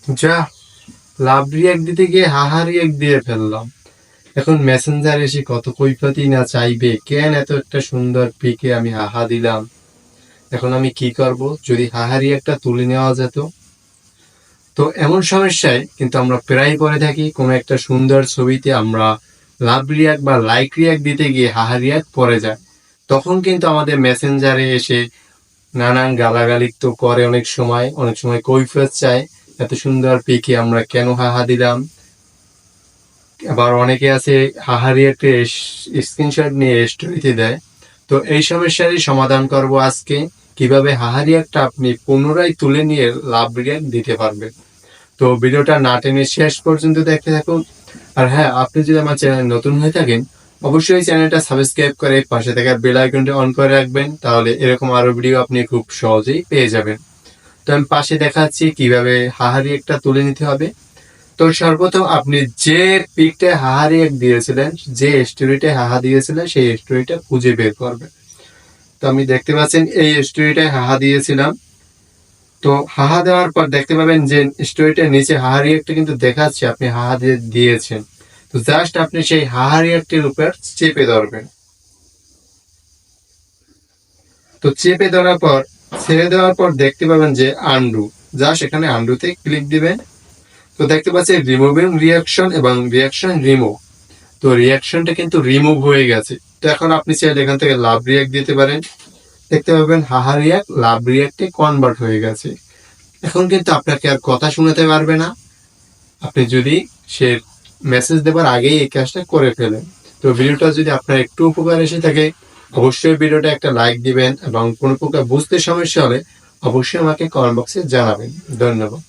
যা, love react দিতে গিয়ে হাহা রিয়াক্ট দিয়ে ফেললাম। এখন মেসেঞ্জার এসে কত কৈফিয়তই না চাইবে, কেন এত একটা সুন্দর পিকে আমি হাহা দিলাম। এখন আমি কি করব, যদি হাহা রিয়াক্টটা তুলে নেওয়া যেত। তো এমন সমস্যায় কিন্তু আমরা প্রায় করে থাকি, কোনো একটা সুন্দর ছবিতে আমরা লাভ রিয়াক্ট বা লাইক রিয়াক্ট দিতে গিয়ে হাহা রিয়াক্ট পড়ে যায়। তখন কিন্তু আমাদের মেসেঞ্জারে এসে নানান গালাগালি তো করে, অনেক সময় কৈফিয়ত চায়, এত সুন্দর পিকে আমরা কেন হাহা দিলাম। আবার অনেকে আছে হাহা রিয়াক্টে স্ক্রিনশট নিয়ে স্টোরিতে দেয়। তো এই সমস্যারই সমাধান করব আজকে, কিভাবে হাহা রিয়াক্টটা আপনি পুনরায় তুলে নিয়ে লাভ রিয়াক্ট দিতে পারবেন। তো ভিডিওটা না টেনে শেষ পর্যন্ত দেখতে থাকুন। আর হ্যাঁ, আপনি যদি আমার চ্যানেল নতুন হয়ে থাকেন, অবশ্যই চ্যানেলটা সাবস্ক্রাইব করে পাশে থাকা বেল আইকনটা অন করে রাখবেন, তাহলে এরকম আরো ভিডিও আপনি খুব সহজেই পেয়ে যাবেন। তো আমি পাশে দেখাচ্ছি কিভাবে হাহা রিয়াক্টটা তুলে নিতে হবে। তো সর্বপ্রথম আপনি যে পিকটা হাহা রিয়াক্ট দিয়েছিলেন, যে স্টোরিটা হাহা দিয়েছিলেন, সেই স্টোরিটা খুঁজে বের করবেন। তো আমি দেখতে পাচ্ছেন এই স্টোরিটায় হাহা দিয়েছিলাম। তো হাহা দেওয়ার পর দেখতে পাবেন যে স্টোরিটার নিচে হাহা রিয়াক্টটা কিন্তু দেখাচ্ছে আপনি হাহা দিয়েছেন। তো জাস্ট আপনি সেই হাহা রিয়াক্টের উপর চেপে ধরবেন। তো চেপে ধরার পর ছেড়ে দেওয়ার পর দেখতে পাবেন যে আন্ডু, জাস্ট এখানে আন্ডুতে ক্লিক দিবেন। তো দেখতে পাচ্ছি রিমুভিং রিয়াকশন এবং রিয়াকশন রিমুভ। তো রিয়াকশনটা কিন্তু রিমুভ হয়ে গেছে। তো এখন আপনি চাইলে এখান থেকে লাভ রিয়াক্ট দিতে পারেন। দেখতে পাবেন হাহা রিয়াক্ট লাভ রিয়াক্টে কনভার্ট হয়ে গেছে। এখন কিন্তু আপনাকে আর কথা শোনাতে পারবে না, আপনি যদি সে মেসেজ দেবার আগেই এই কাজটা করে ফেলেন। তো ভিডিওটা যদি আপনার একটু উপকার এসে থাকে, অবশ্যই ভিডিওটা একটা লাইক দিবেন এবং কোনো প্রকার বুঝতে সমস্যা হলে অবশ্যই আমাকে কমেন্ট বক্সে জানাবেন। ধন্যবাদ।